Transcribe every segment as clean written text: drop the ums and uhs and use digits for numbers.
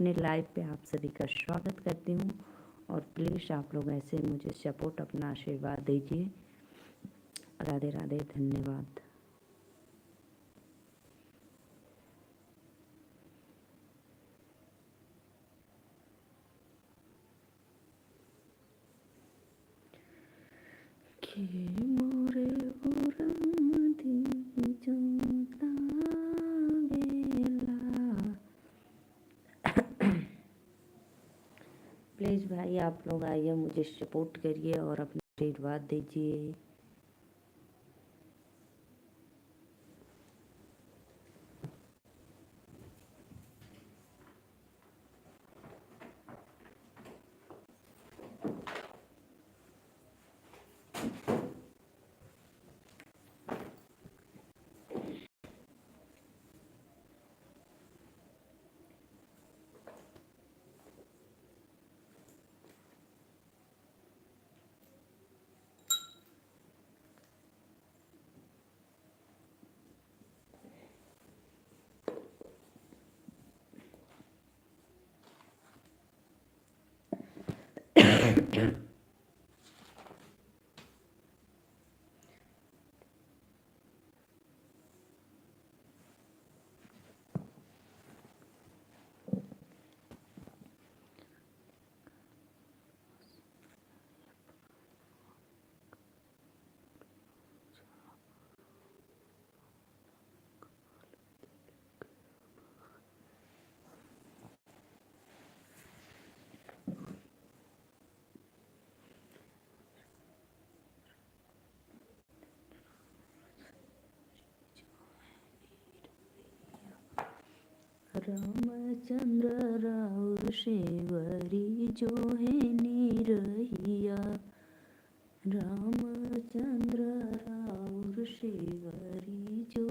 अपने लाइव पे आप सभी का स्वागत करती हूँ और प्लीज़ आप लोग ऐसे मुझे सपोर्ट, अपना आशीर्वाद दीजिए। राधे राधे, धन्यवाद। मोरे प्लीज़ भाई आप लोग आइए, मुझे सपोर्ट करिए और अपना आशीर्वाद दीजिए। रामचंद्र राउर शेवरी जो है निरहिया, रामचंद्र राउर शेवरी जो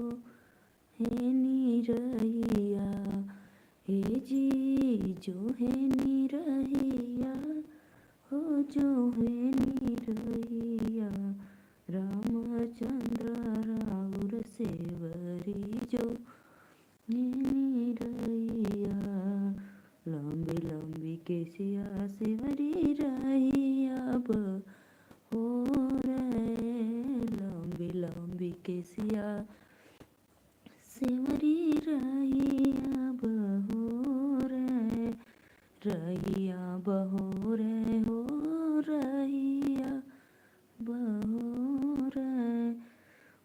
है निरहिया, हे जी जो है निरहिया, हो जो है निरहिया, रामचंद्र राउर शेवरी जो रहिया, लंबी लंबी केसिया सेवरी रहिया हो रे, लंबी लंबी केसिया सेवरी रहिया हो रे, रहिया बहो रे, हो रहिया बहो रे,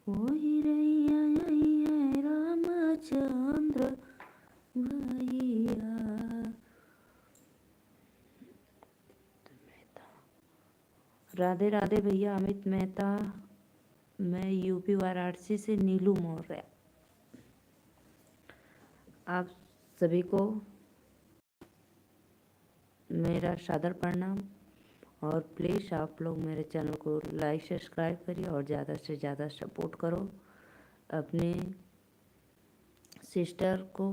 वही रहिया रामचंद्र भैया। राधे राधे भैया अमित मेहता। मैं यूपी वाराणसी से नीलू मौर्य। आप सभी को मेरा सादर प्रणाम और प्लीज़ आप लोग मेरे चैनल को लाइक सब्सक्राइब करिए और ज़्यादा से ज़्यादा सपोर्ट करो अपने सिस्टर को।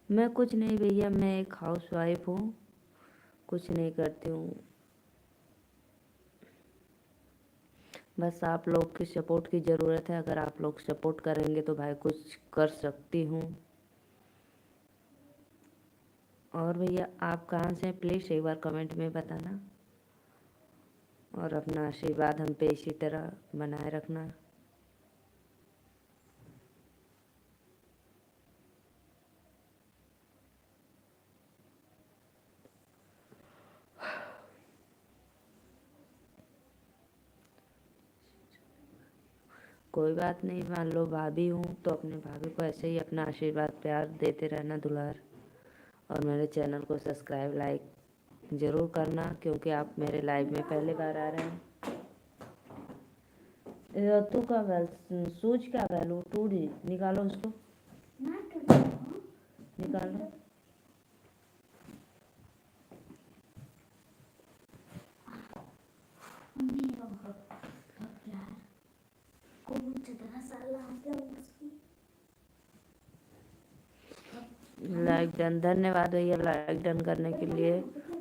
मैं कुछ नहीं भैया, मैं एक हाउसवाइफ हूँ, कुछ नहीं करती हूँ, बस आप लोग की सपोर्ट की ज़रूरत है। अगर आप लोग सपोर्ट करेंगे तो भाई कुछ कर सकती हूँ। और भैया आप कहाँ से, प्लीज़ एक बार कमेंट में बताना और अपना आशीर्वाद हम पे इसी तरह बनाए रखना। कोई बात नहीं, मान लो भाभी हूँ तो अपने भाभी को ऐसे ही अपना आशीर्वाद प्यार देते रहना दुलार। और मेरे चैनल को सब्सक्राइब लाइक ज़रूर करना क्योंकि आप मेरे लाइव में पहली बार आ रहे हैं। तू का सूज का वैल्यू टूटी, निकालो उसको, निकालो। लाइक डन, धन्यवाद भैया लाइक डन करने के लिए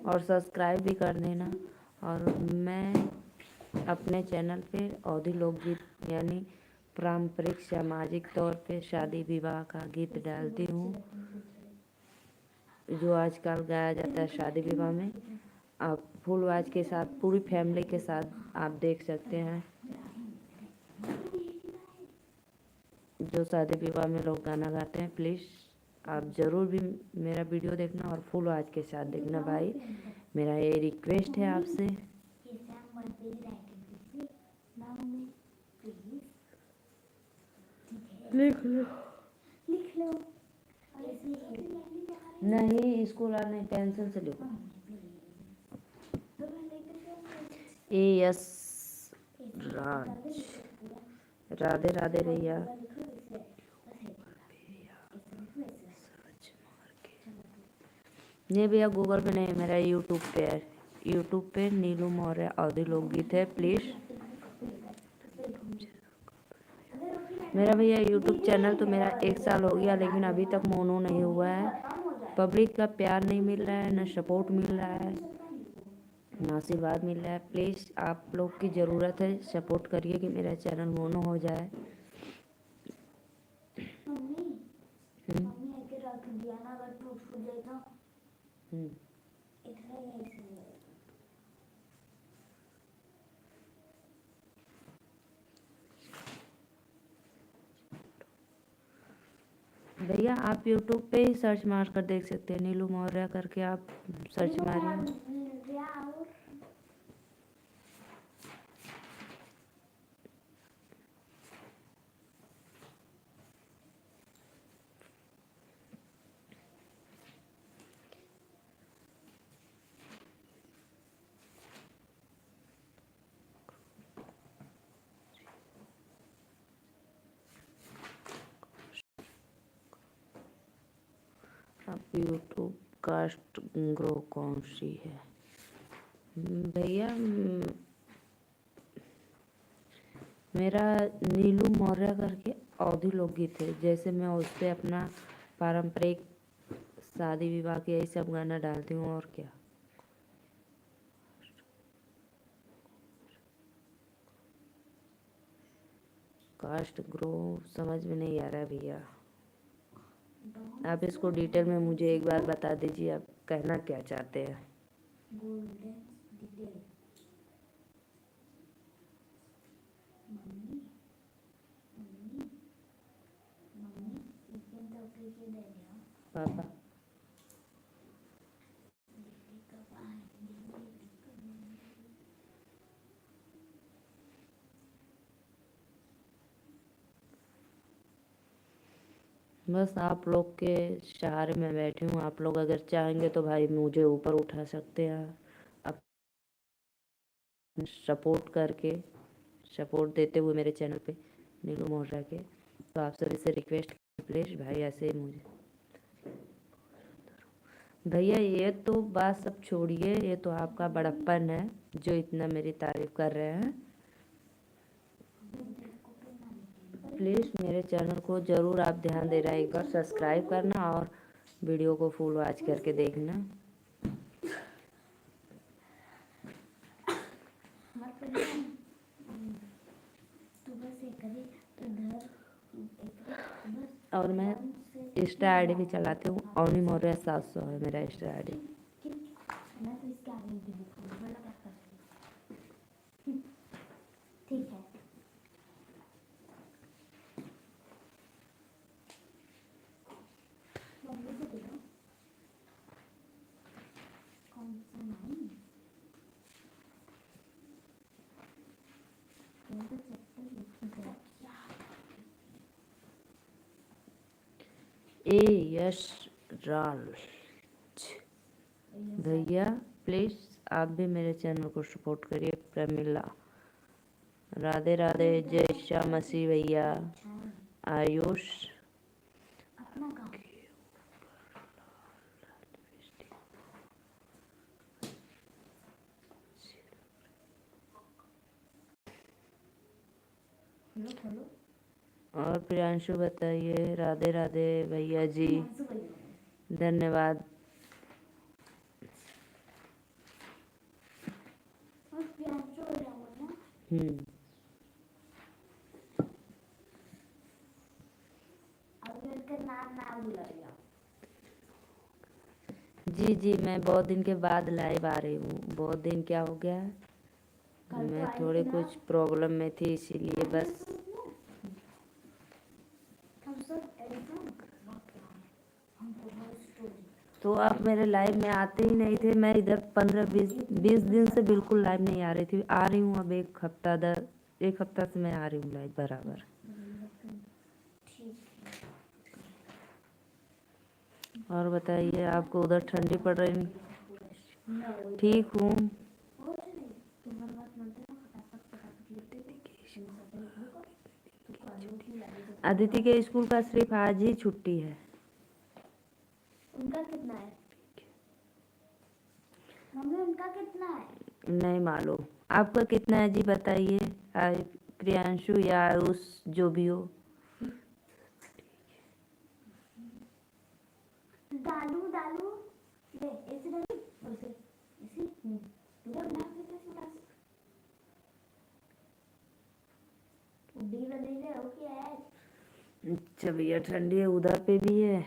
और सब्सक्राइब भी कर देना। और मैं अपने चैनल पे अवधी लोकगीत यानी पारंपरिक सामाजिक तौर पे शादी विवाह का गीत डालती हूँ, जो आजकल गाया जाता है शादी विवाह में। आप फुल आवाज के साथ पूरी फैमिली के साथ आप देख सकते हैं, जो शादी विवाह में लोग गाना गाते हैं। प्लीज़ आप ज़रूर भी मेरा वीडियो देखना और फुल आवाज के साथ देखना भाई, मेरा ये रिक्वेस्ट है आपसे। लिख लो नहीं, स्कूल आने पेंसिल से लिखो। AS राज, राधे राधे भैया। ये भैया गूगल पे नहीं, मेरा यूट्यूब पे है। यूट्यूब पे नीलू मौर्य अवधी लोकगीत है। प्लीज़ मेरा भैया यूट्यूब चैनल तो मेरा 1 साल हो गया, लेकिन अभी तक मोनो नहीं हुआ है। पब्लिक का प्यार नहीं मिल रहा है, ना सपोर्ट मिल रहा है, ना आशीर्वाद मिल रहा है। प्लीज़ आप लोग की ज़रूरत है, सपोर्ट करिए कि मेरा चैनल मोनो हो जाए। भैया आप यूट्यूब पे ही सर्च मार कर देख सकते हैं, नीलू मौर्य करके आप सर्च मारिए। अब यूट्यूब कास्ट ग्रो कौन सी है भैया? मेरा नीलू मौर्य करके अवधी लोकगीत है। जैसे मैं उस पर अपना पारंपरिक शादी विवाह के यही सब गाना डालती हूँ। और क्या कास्ट ग्रो समझ में नहीं आ रहा भैया, आप इसको डिटेल में मुझे एक बार बता दीजिए, आप कहना क्या चाहते हैं। पापा बस आप लोग के सहारे में बैठी हूँ। आप लोग अगर चाहेंगे तो भाई मुझे ऊपर उठा सकते हैं, आप सपोर्ट करके, सपोर्ट देते हुए मेरे चैनल पे नीलू मौर्य के। तो आप सभी से रिक्वेस्ट प्लीज़ भाई ऐसे मुझे भैया, ये तो बात सब छोड़िए, ये तो आपका बड़प्पन है जो इतना मेरी तारीफ कर रहे हैं। प्लीज़ मेरे चैनल को ज़रूर आप ध्यान दे रहे हैं, एक बार सब्सक्राइब करना और वीडियो को फुल वॉच करके देखना। और मैं इंस्टा ID भी चलाती हूँ, अवनी मौर्य 700 है मेरा इंस्टा ID। ठीक है। AS राज भैया, प्लीज़ आप भी मेरे चैनल को सपोर्ट करिए। प्रमिला, राधे राधे, जय श्याम मसीह भैया। आयुष, और प्रियांशु बताइए। राधे राधे भैया जी, धन्यवाद। जी जी, मैं बहुत दिन के बाद लाइव आ रही हूँ। बहुत दिन क्या हो गया, मैं थोड़े कुछ प्रॉब्लम में थी, इसीलिए बस। तो आप मेरे लाइव में आते ही नहीं थे। मैं इधर 15-20 दिन से बिल्कुल लाइव नहीं आ रही थी। आ रही हूँ अब एक हफ्ता से मैं आ रही हूँ लाइव बराबर। और बताइए, आपको उधर ठंडी पड़ रही? ठीक हूँ। अदिति के स्कूल का सिर्फ आज ही छुट्टी है। उनका कितना है मम्मी? उनका कितना है? नहीं मालूम। आपका कितना है जी, बताइए। प्रियांशु या उस जो भी हो। डालू डालू ले ऐसे डालू ऐसे ऐसे पूरा बना के छोटा सा उड़ी बनी ले ओके है। अच्छा भैया, ठंडी है उधर पे भी है।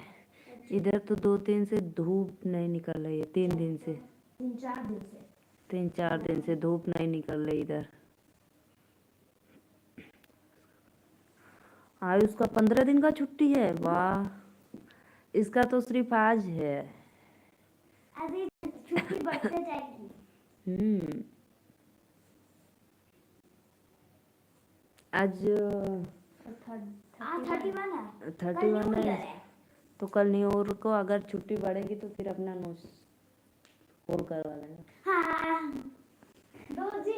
इधर तो 2-3 से धूप नहीं निकल रही है। 3 दिन से 3-4 दिन से धूप नहीं निकल रही इधर। आयुष का 15 दिन का छुट्टी है, वाह। इसका तो सिर्फ आज है। अभी छुट्टी बढ़ते जाएगी। आज 31 है। तो कल न्यू ईयर को अगर छुट्टी बढ़ेगी तो फिर अपना नोट्स होल करवा लेंगे। हाँ दो जी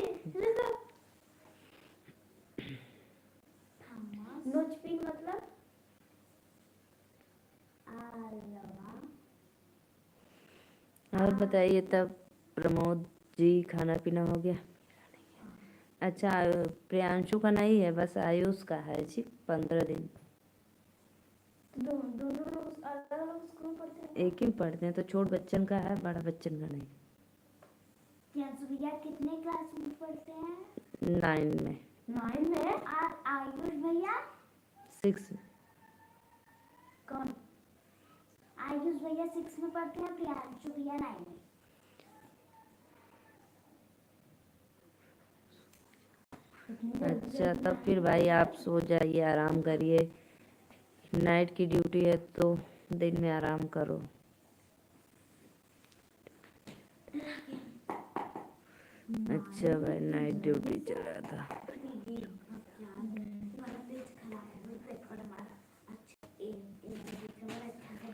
नोच पिंग मतलब और बताइए, तब प्रमोद जी खाना पीना हो गया? अच्छा, प्रियांशु का नहीं है, बस आयुष का है जी 15 दिन। दोनों लोग अलग अलग स्कूल पढ़ते हैं? एक ही पढ़ते हैं, तो छोट बच्चन का है, बड़ा बच्चन का नहीं। प्रियांशु भैया कितने क्लास में पढ़ते हैं? 9 में। 9 में। और आयुष भैया 6। कौन? आयुष भैया 6 में पढ़ते हैं, प्रियांशु भैया 9 में। अच्छा, तब फिर भाई आप सो जाइए, आराम करिए। नाइट की ड्यूटी है तो दिन में आराम करो। अच्छा भाई, नाइट ड्यूटी चल रहा था।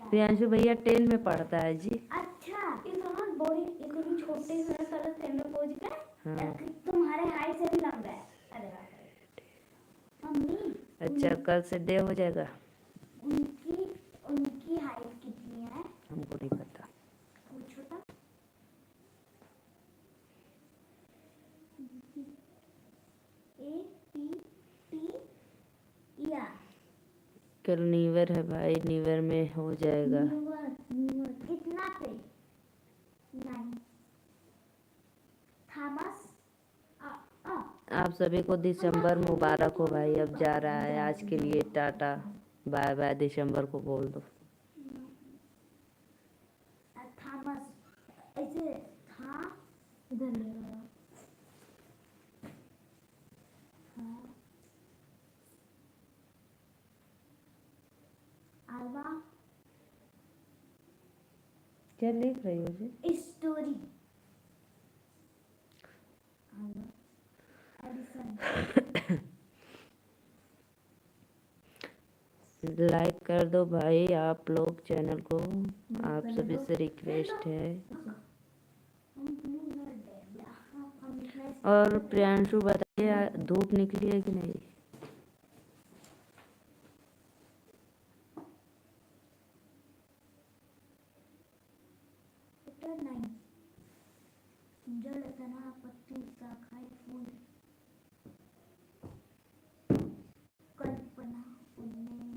प्रियांशु भैया 10 में पढ़ता है जी। अच्छा, इतना बड़ी इतनी छोटे से सारा 10 में पहुंच गए। हाँ। तुम्हारे हाइट से भी लंबा है। अरे मम्मी, अच्छा, कल से डे हो जाएगा। उनकी हाइट कितनी है? हमको नहीं पता। पूछो तो। या कल न्यू ईयर है भाई, न्यू ईयर में हो जाएगा। कितना पे? 9। थॉमस आप सभी को दिसंबर मुबारक हो भाई। अब जा रहा है, आज के लिए टाटा बाय बाय। दिसंबर को बोल दो। थॉमस ऐसे था इधर ले लो। आलवा क्या लिख रही हो जी? स्टोरी। लाइक कर दो भाई आप लोग चैनल को, आप सभी से रिक्वेस्ट है। और प्रियांशु बताइए, धूप निकली है कि नहीं? जड़ तना पत्ती शाखाएं फूल कल्पना उनमें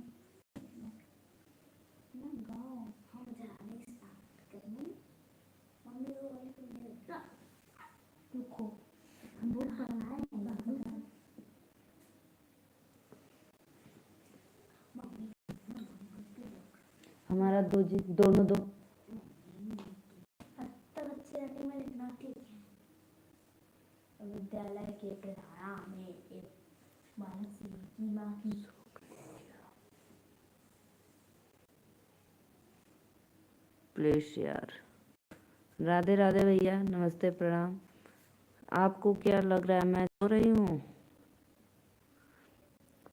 ना गाँव हम जाने स्टार्ट करेंगे। मम्मी वो वाली फिल्म रुको, हम बहुत बनाए हैं। मम्मी हमारा दोनों दो। अब तक अच्छी राइटिंग में लिखना ठीक है। विद्यालय के प्रांगण में एक बालक से की माँ की प्लीज यार। राधे राधे भैया, नमस्ते प्रणाम। आपको क्या लग रहा है मैं सो रही हूँ?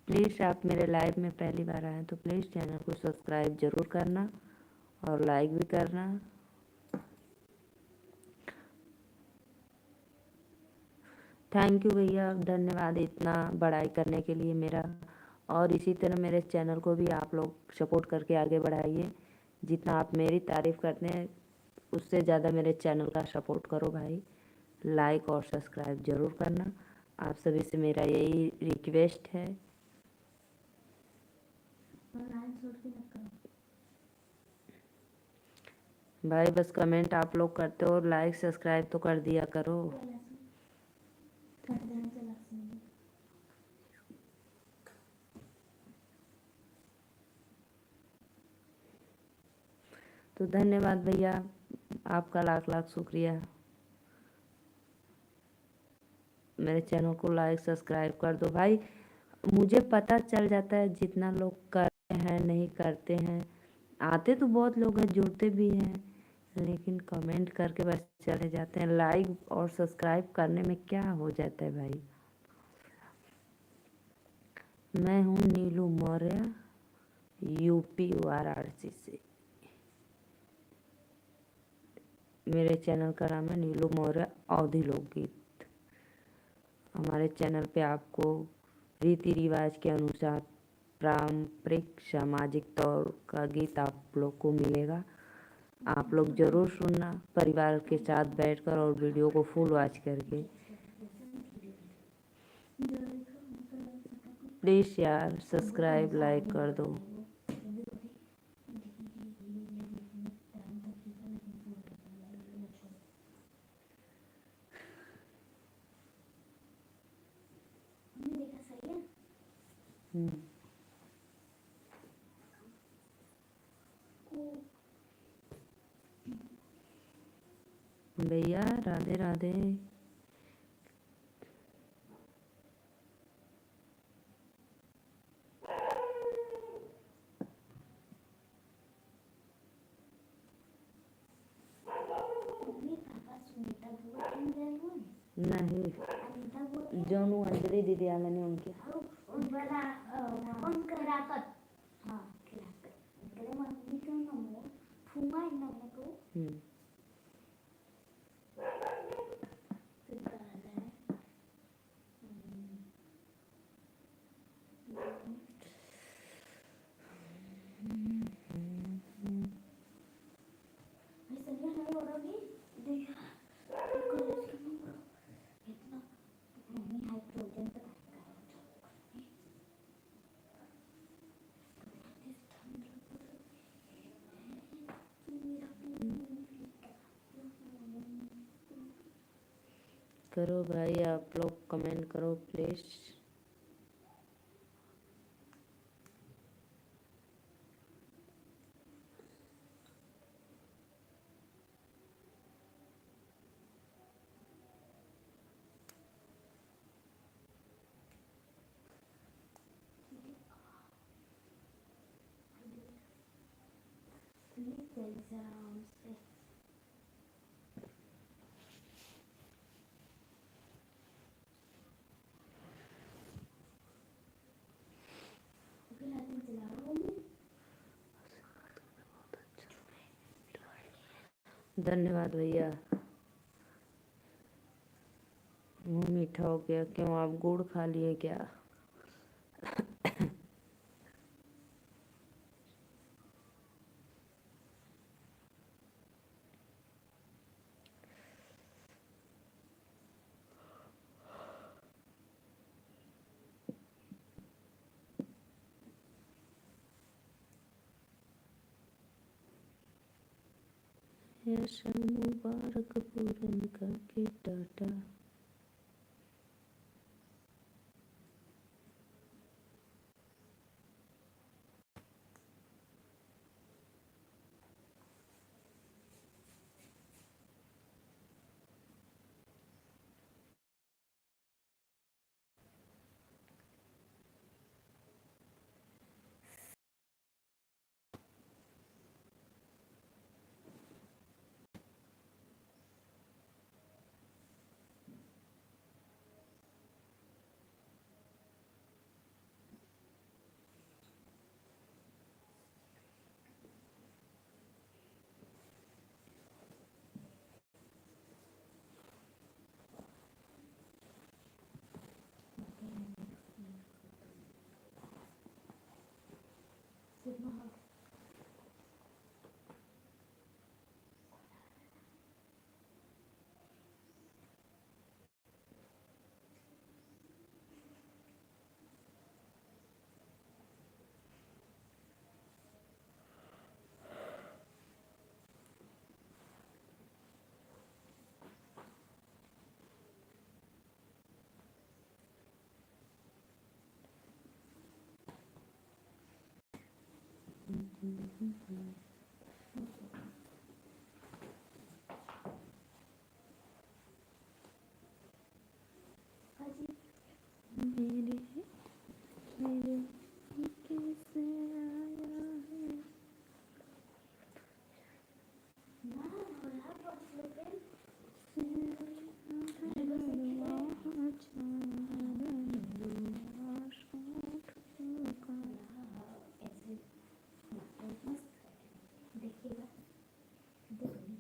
प्लीज़ आप मेरे लाइव में पहली बार आए तो प्लीज़ चैनल को सब्सक्राइब ज़रूर करना और लाइक भी करना। थैंक यू भैया, धन्यवाद इतना बड़ाई करने के लिए मेरा। और इसी तरह मेरे चैनल को भी आप लोग सपोर्ट करके आगे बढ़ाइए। जितना आप मेरी तारीफ़ करते हैं उससे ज़्यादा मेरे चैनल का सपोर्ट करो भाई। लाइक और सब्सक्राइब ज़रूर करना। आप सभी से मेरा यही रिक्वेस्ट है। भाई बस कमेंट आप लोग करते हो, लाइक सब्सक्राइब तो कर दिया करो। तो धन्यवाद भैया, आपका लाख लाख शुक्रिया। मेरे चैनल को लाइक सब्सक्राइब कर दो भाई। मुझे पता चल जाता है जितना लोग करते हैं नहीं करते हैं। आते तो बहुत लोग हैं, जुड़ते भी हैं, लेकिन कमेंट करके बस चले जाते हैं। लाइक और सब्सक्राइब करने में क्या हो जाता है भाई। मैं हूँ नीलू मौर्य, यूपी वाराणसी से। मेरे चैनल का नाम है नीलू मौर्य अवधी लोकगीत। हमारे चैनल पे आपको रीति रिवाज के अनुसार पारंपरिक सामाजिक तौर का गीत आप लोग को मिलेगा। आप लोग ज़रूर सुनना परिवार के साथ बैठकर और वीडियो को फुल वॉच करके। प्लीज़ यार सब्सक्राइब लाइक कर दो। भैया राधे राधे। नहीं जोनू अंजलि दीदी आने ने उनके करो भाई, आप लोग कमेंट करो प्लीज़। धन्यवाद भैया। मुँह मीठा हो गया। क्यों आप गुड़ खा लिए क्या? ऐसा मुबारक पूरन करके टाटा। मेरे मेरे कैसे आया है देखिएगा देखिए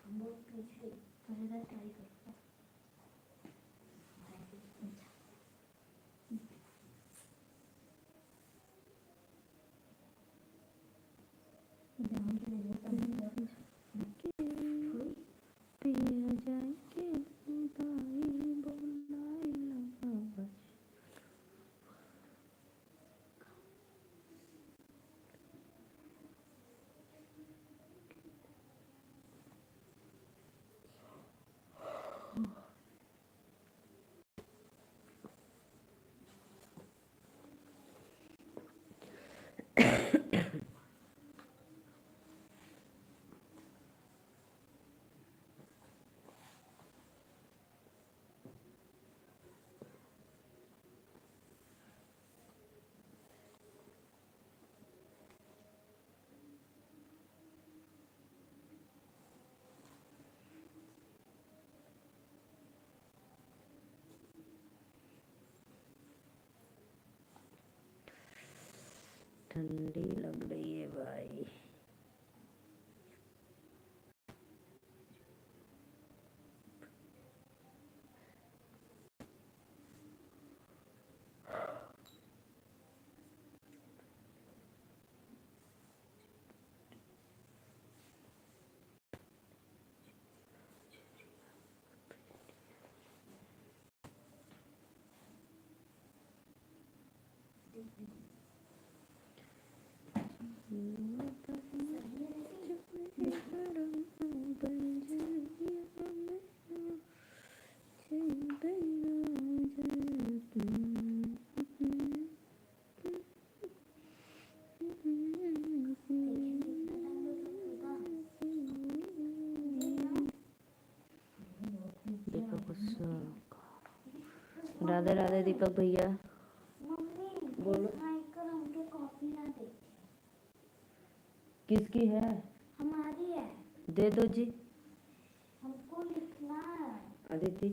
हम लोग ट्राई करते हैं पिया जाए के दाई बोलाई लगा बस ठंडी लग रही है भाई। राधे राधे दीपक भैया। बोलो। कॉपी ना दे, किसकी है? हमारी है, दे दो जी। हमको लिखना है। अदिति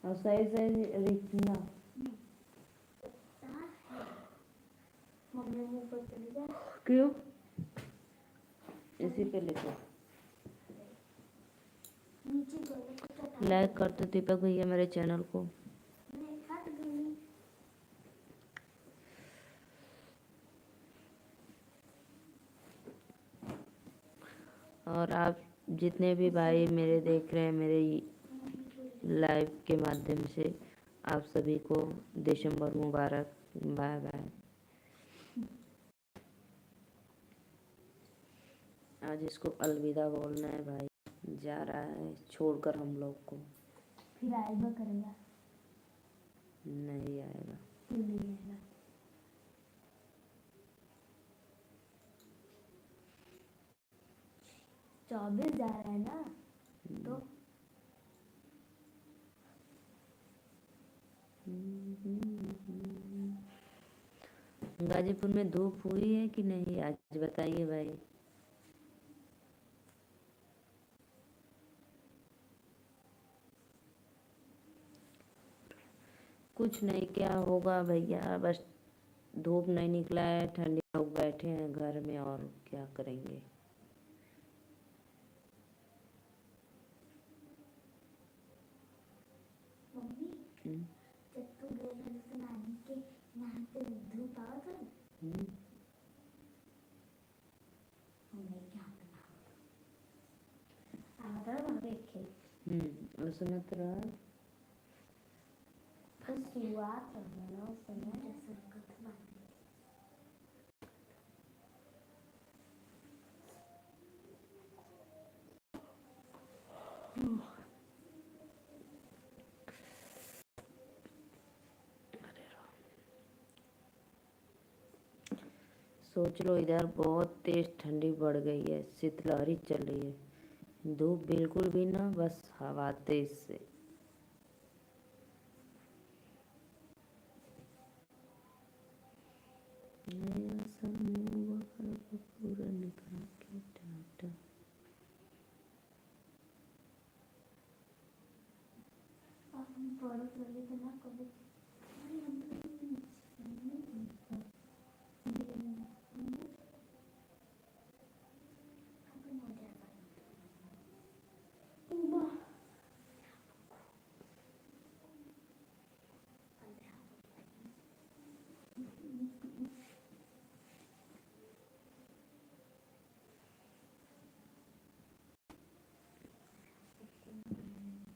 और सही सही लिखना। मम्मी मुंह पर चली जा। क्यों? इसी पे लिखो। नीचे गले लाइक कर दो दीपक भैया मेरे चैनल को। हट गई। और आप जितने भी भाई मेरे देख रहे हैं मेरे लाइव के माध्यम से, आप सभी को दिसंबर मुबारक। Bye bye. आज इसको अलविदा बोलना है भाई, जा रहा है छोड़कर हम लोग को। फिर आएगा करेगा? नहीं आएगा। फिर नहीं आएगा। चौबीस जा रहा है ना तो गाजीपुर में धूप हुई है कि नहीं आज बताइए भाई। कुछ नहीं, क्या होगा भैया, बस धूप नहीं निकला है, ठंडी लोग बैठे हैं घर में और क्या करेंगे। मम्मी जब तू 2 घंटे से सुनत रहा शुरुआत हो समय सोच लो इधर बहुत तेज ठंडी बढ़ गई है, शीतलहरी चल रही है। धूप बिल्कुल भी ना, बस हवा तेज से। नया समूह पूरा निकाल के टाटा। बड़ों के लिए तो ना कभी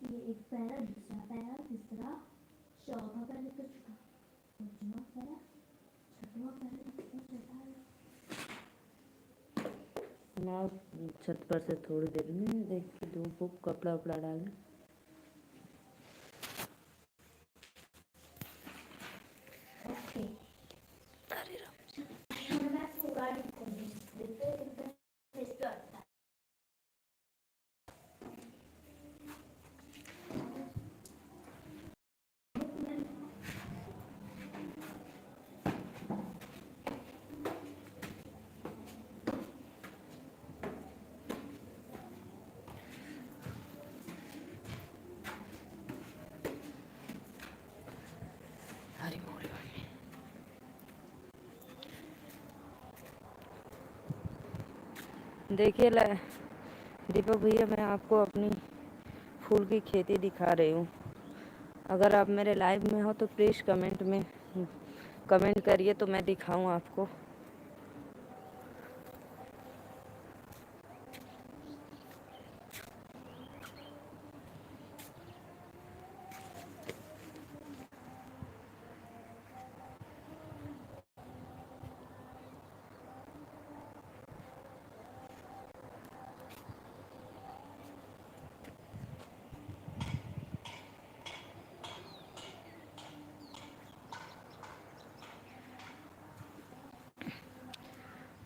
ये एक पैरा, दूसरा पैरा, तीसरा चौथा पैरा लिख चुका, पांचवा पैरा, छठवां पैरा लिख चुका। ना छत पर से थोड़ी देर में देख के धूप कपड़ा उपड़ा डाले। ओके अरे मैं गाड़ी को देखते स्टार्ट। देखिए दीपक भैया, मैं आपको अपनी फूल की खेती दिखा रही हूँ। अगर आप मेरे लाइव में हो तो प्लीज़ कमेंट करिए तो मैं दिखाऊँ आपको।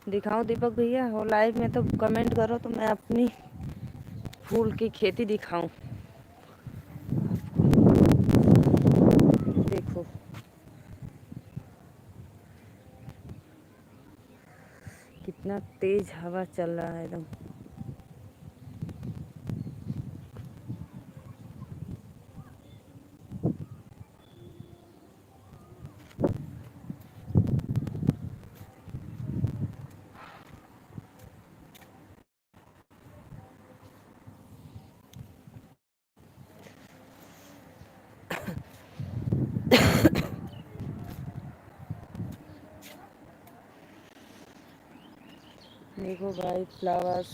दिखाऊं दीपक भैया? हो लाइव में तो कमेंट करो तो मैं अपनी फूल की खेती दिखाऊं। देखो कितना तेज हवा चल रहा है एकदम। देखो भाई फ्लावर्स